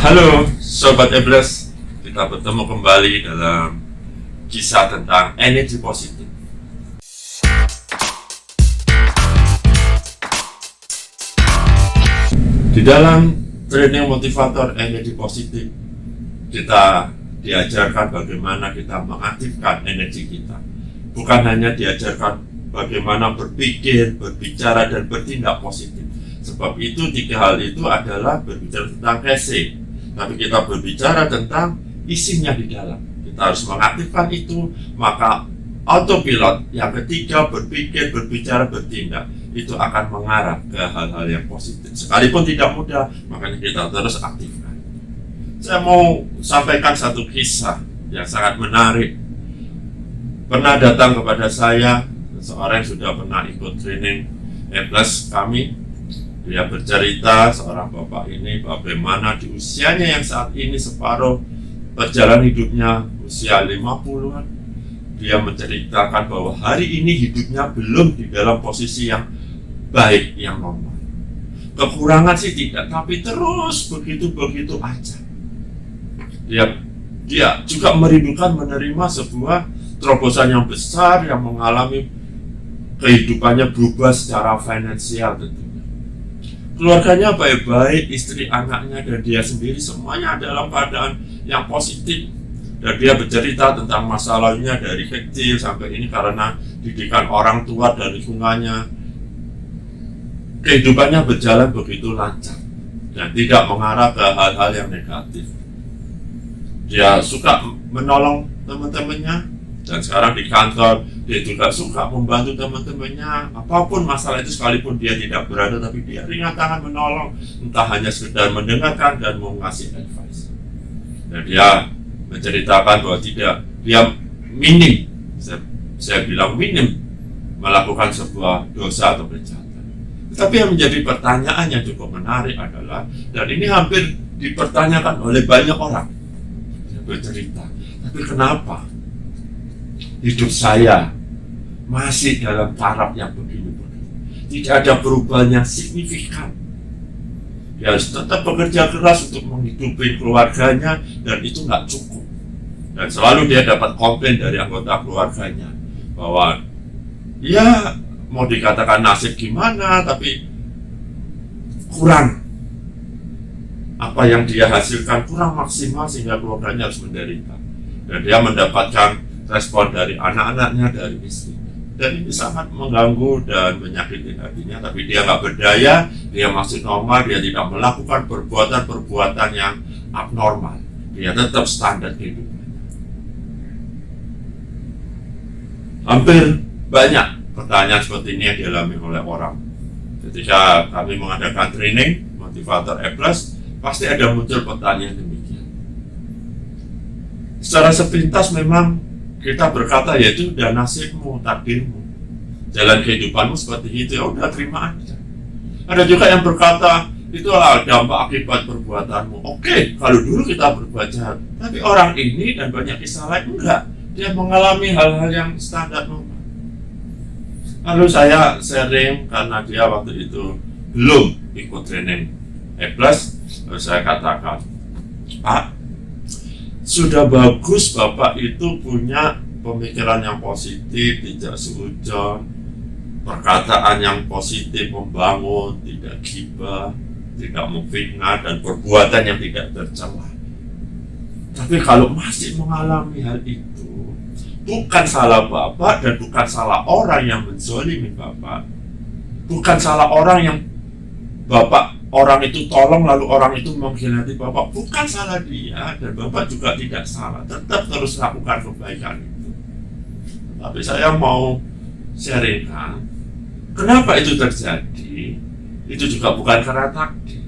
Halo Sobat Ebles, kita bertemu kembali dalam kisah tentang energi positif. Di dalam training motivator energi positif, kita diajarkan bagaimana kita mengaktifkan energi kita. Bukan hanya diajarkan bagaimana berpikir, berbicara, dan bertindak positif. Sebab itu tiga hal itu adalah berbicara tentang casing. Tapi kita berbicara tentang isinya di dalam. Kita harus mengaktifkan itu, maka autopilot yang ketiga berpikir, berbicara, bertindak itu akan mengarah ke hal-hal yang positif. Sekalipun tidak mudah, makanya kita terus aktifkan. Saya mau sampaikan satu kisah yang sangat menarik. Pernah datang kepada saya seorang yang sudah pernah ikut training E+ kami. Dia bercerita, seorang bapak ini bagaimana di usianya yang saat ini separuh perjalanan hidupnya, usia 50-an, dia menceritakan bahwa hari ini hidupnya belum di dalam posisi yang baik, yang normal. Kekurangan sih tidak, tapi terus begitu-begitu aja. Dia juga merindukan menerima sebuah terobosan yang besar yang mengalami kehidupannya berubah secara finansial tentunya. Keluarganya baik-baik, istri, anaknya, dan dia sendiri semuanya dalam keadaan yang positif. Dan dia bercerita tentang masalahnya dari kecil sampai ini karena didikan orang tua dan lingkungannya. Kehidupannya berjalan begitu lancar dan tidak mengarah ke hal-hal yang negatif. Dia suka menolong teman-temannya, dan sekarang di kantor dia juga suka membantu teman-temannya. Apapun masalah itu, sekalipun dia tidak berada, tapi dia ringan tangan menolong, entah hanya sekedar mendengarkan dan mengasih advice. Dan dia menceritakan bahwa dia minim, saya bilang minim, melakukan sebuah dosa atau kejahatan. Tetapi yang menjadi pertanyaan yang cukup menarik adalah, dan ini hampir dipertanyakan oleh banyak orang yang bercerita, tapi kenapa hidup saya masih dalam taraf yang begini-begini? Tidak ada perubahan yang signifikan. Dia harus tetap bekerja keras untuk menghidupi keluarganya, dan itu nggak cukup. Dan selalu dia dapat komplain dari anggota keluarganya bahwa ya mau dikatakan nasib gimana, tapi kurang. Apa yang dia hasilkan kurang maksimal sehingga keluarganya harus menderita. Dan dia mendapatkan respon dari anak-anaknya, dari istrinya. Dan ini sangat mengganggu dan menyakiti hatinya. Tapi dia nggak berdaya, dia masih normal, dia tidak melakukan perbuatan-perbuatan yang abnormal. Dia tetap standar kehidupannya. Hampir banyak pertanyaan seperti ini yang dialami oleh orang. Ketika kami mengadakan training motivator E+, pasti ada muncul pertanyaan demikian. Secara sepintas memang kita berkata, yaitu udah nasibmu, takdirmu, jalan kehidupanmu seperti itu, ya udah terima aja. Ada juga yang berkata, itulah dampak akibat perbuatanmu. Oke, kalau dulu kita berbuat jahat, tapi orang ini dan banyak kisah lain enggak, dia mengalami hal-hal yang standar normal. Lalu saya sharing, karena dia waktu itu belum ikut training E+, lalu saya katakan, Pak, sudah bagus Bapak itu punya pemikiran yang positif, tidak suudzon, perkataan yang positif, membangun, tidak ghibah, tidak memfitnah, dan perbuatan yang tidak tercela. Tapi kalau masih mengalami hal itu, bukan salah Bapak dan bukan salah orang yang menzalimi Bapak, bukan salah orang yang orang itu tolong lalu orang itu mengkhianati Bapak, bukan salah dia, dan Bapak juga tidak salah, tetap terus lakukan kebaikan itu. Tapi saya mau sharingkan, kenapa itu terjadi? Itu juga bukan karena takdir.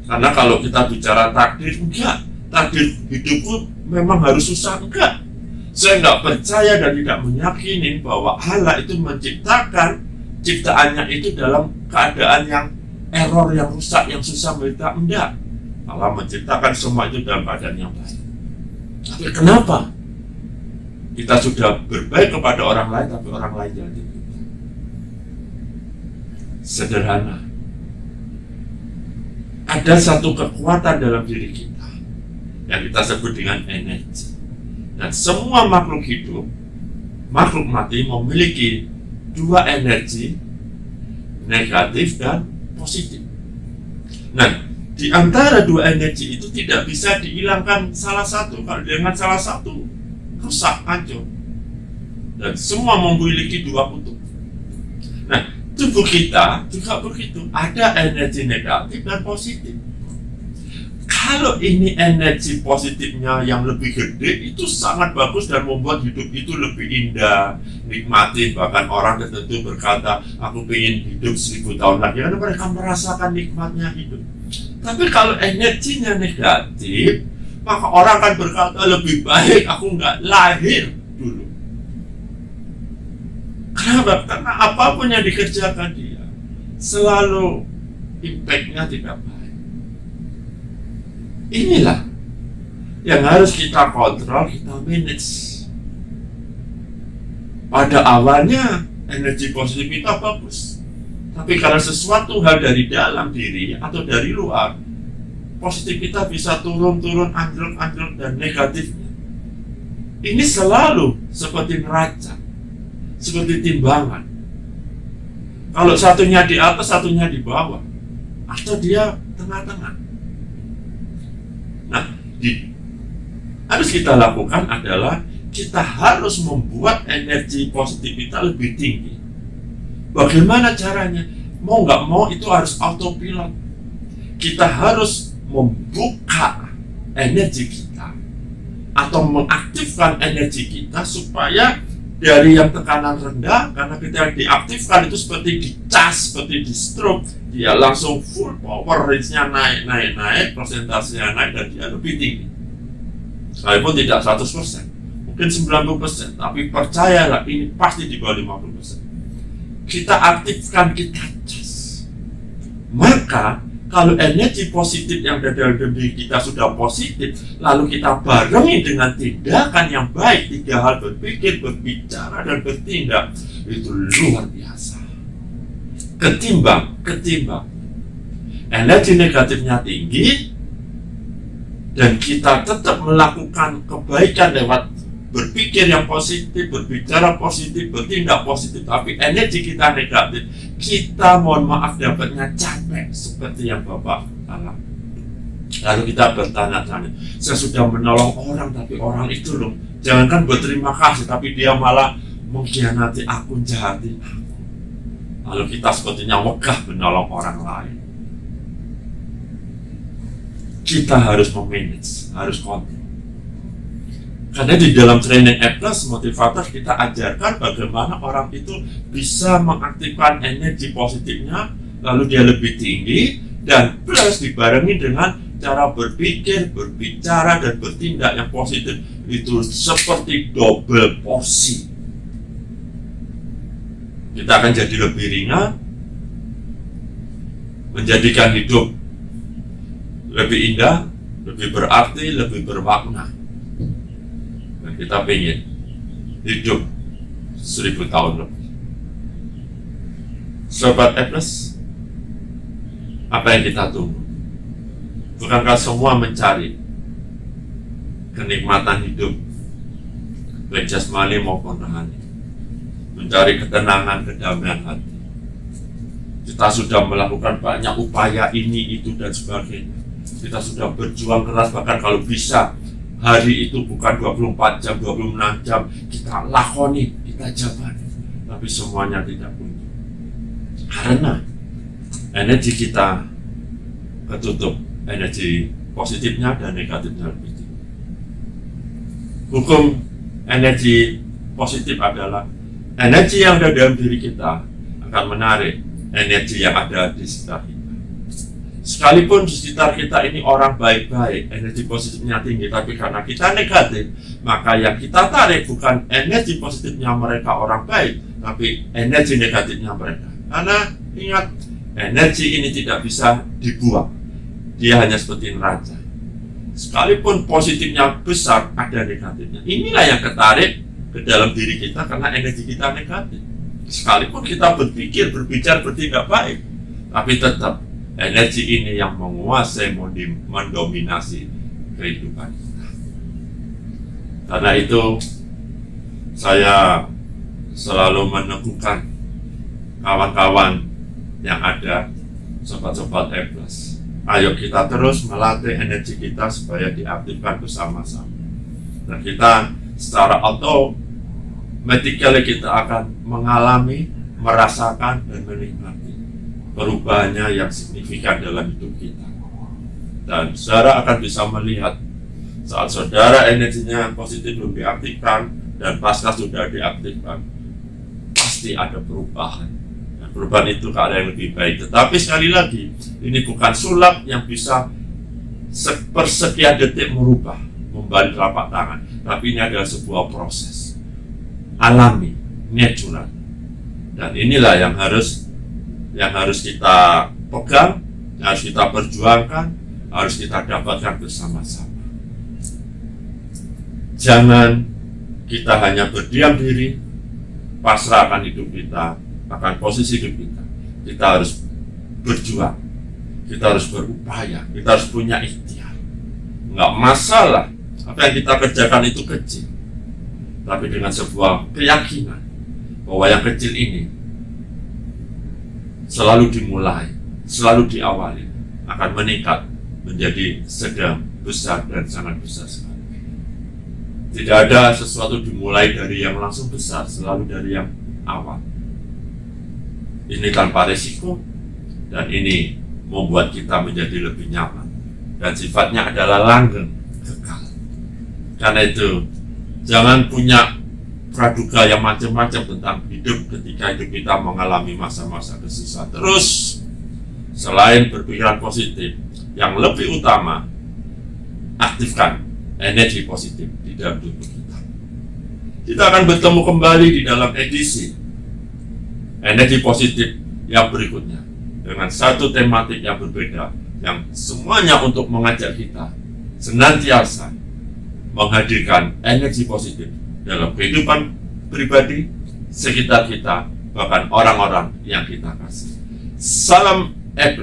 Karena kalau kita bicara takdir, enggak, takdir hidupku memang harus susah, enggak. Saya enggak percaya dan tidak meyakini bahwa Allah itu menciptakan ciptaannya itu dalam keadaan yang error, yang rusak, yang susah menderita. Enggak, Allah menciptakan semua itu dalam keadaan yang baik. Tapi kenapa kita sudah berbaik kepada orang lain, tapi orang lain jadi kita? Sederhana, ada satu kekuatan dalam diri kita yang kita sebut dengan energi. Dan semua makhluk hidup, makhluk mati memiliki dua energi, negatif dan positif. Nah, di antara dua energi itu tidak bisa dihilangkan salah satu. Kalau dengan salah satu, rusak, hancur. Dan semua memiliki dua kutub. Nah, tubuh kita juga begitu. Ada energi negatif dan positif. Kalau ini energi positifnya yang lebih gede, itu sangat bagus dan membuat hidup itu lebih indah, nikmatin. Bahkan orang tertentu berkata, aku ingin hidup 1000 tahun lagi, karena mereka merasakan nikmatnya hidup. Tapi kalau energinya negatif, maka orang akan berkata, lebih baik aku nggak lahir dulu. Kenapa? Karena apapun yang dikerjakan dia, selalu impact-nya tidak baik. Inilah yang harus kita kontrol, kita manage. Pada awalnya energi positif kita bagus, tapi karena sesuatu hal dari dalam diri atau dari luar, positif kita bisa turun-turun, anjlok-anjlok, dan negatifnya. Ini selalu seperti neraca, seperti timbangan. Kalau satunya di atas, satunya di bawah, atau dia tengah-tengah. Nah, harus kita lakukan adalah kita harus membuat energi positif kita lebih tinggi. Bagaimana caranya? Mau nggak mau itu harus autopilot. Kita harus membuka energi kita atau mengaktifkan energi kita supaya dari yang tekanan rendah, karena kita yang diaktifkan itu seperti dicas, seperti di stroke, dia langsung full power, range-nya naik, persentasenya naik, dan dia lebih tinggi. Sekalipun tidak 100%, mungkin 90%, tapi percayalah ini pasti di bawah 50%. Kita aktifkan, kita cas. Maka kalau energi positif yang ada dalam diri kita sudah positif, lalu kita barengi dengan tindakan yang baik, 3 hal: berpikir, berbicara, dan bertindak, itu luar biasa. Ketimbang energi negatifnya tinggi dan kita tetap melakukan kebaikan lewat berpikir yang positif, berbicara positif, bertindak positif, tapi energi kita negatif, kita mohon maaf dapatnya capek seperti yang Bapak alami. Lalu kita bertanya-tanya, saya sudah menolong orang, tapi orang itu loh, jangankan berterima kasih, tapi dia malah mengkhianati aku, jahatin aku. Lalu kita sepertinya wegah menolong orang lain. Kita harus memanage, harus kontrol. Karena di dalam training A+ motivator kita ajarkan bagaimana orang itu bisa mengaktifkan energi positifnya, lalu dia lebih tinggi, dan plus dibarengi dengan cara berpikir, berbicara, dan bertindak yang positif. Itu seperti double porsi. Kita akan jadi lebih ringan, menjadikan hidup lebih indah, lebih berarti, lebih bermakna. Dan kita pengen hidup 1000 tahun lebih. Sobat A+, apa yang kita tunggu? Bukankah semua mencari kenikmatan hidup, baik jasmani maupun rohani, mencari ketenangan, kedamaian hati? Kita sudah melakukan banyak upaya ini, itu, dan sebagainya. Kita sudah berjuang keras, bahkan kalau bisa hari itu bukan 24 jam, 26 jam, kita lakoni, kita jalani, tapi semuanya tidak kunjung. Karena energi kita ketutup, energi positifnya dan negatifnya lebih tinggi. Hukum energi positif adalah energi yang ada dalam diri kita akan menarik energi yang ada di sekitar kita. Sekalipun di sekitar kita ini orang baik-baik, energi positifnya tinggi, tapi karena kita negatif, maka yang kita tarik bukan energi positifnya mereka orang baik, tapi energi negatifnya mereka. Karena ingat, energi ini tidak bisa dibuang, dia hanya seperti neraca. Sekalipun positifnya besar, ada negatifnya. Inilah yang ketarik ke dalam diri kita karena energi kita negatif. Sekalipun kita berpikir, berbicara, bertindak baik, tapi tetap energi ini yang menguasai, mendominasi kehidupan kita. Karena itu saya selalu meneguhkan kawan-kawan yang ada, sobat-sobat E+. Ayo kita terus melatih energi kita supaya diaktifkan bersama-sama. Dan kita secara automatically kita akan mengalami, merasakan, dan menikmati perubahannya yang signifikan dalam hidup kita. Dan saudara akan bisa melihat saat saudara energinya positif belum diaktifkan dan pasca sudah diaktifkan, pasti ada perubahan. Perubahan itu ke arah yang lebih baik. Tetapi sekali lagi, ini bukan sulap yang bisa sepersekian detik merubah, membalik telapak tangan. Tapi ini adalah sebuah proses alami, natural. Dan inilah yang harus kita pegang, harus kita perjuangkan, harus kita dapatkan bersama-sama. Jangan kita hanya berdiam diri, pasrahkan hidup kita akan posisi hidup kita. Kita harus berjuang, kita harus berupaya, kita harus punya ikhtiar. Enggak masalah apa yang kita kerjakan itu kecil, tapi dengan sebuah keyakinan bahwa yang kecil ini selalu dimulai, selalu diawali, akan meningkat menjadi sedang, besar, dan sangat besar sekali. Tidak ada sesuatu dimulai dari yang langsung besar, selalu dari yang awal. Ini tanpa resiko, dan ini membuat kita menjadi lebih nyaman, dan sifatnya adalah langgeng, kekal. Karena itu, jangan punya praduga yang macam-macam tentang hidup ketika hidup kita mengalami masa-masa kesusahan. Terus, selain berpikiran positif, yang lebih utama, aktifkan energi positif di dalam tubuh kita. Kita akan bertemu kembali di dalam edisi energi positif yang berikutnya dengan satu tematik yang berbeda, yang semuanya untuk mengajak kita senantiasa menghadirkan energi positif dalam kehidupan pribadi, sekitar kita, bahkan orang-orang yang kita kasih. Salam E+.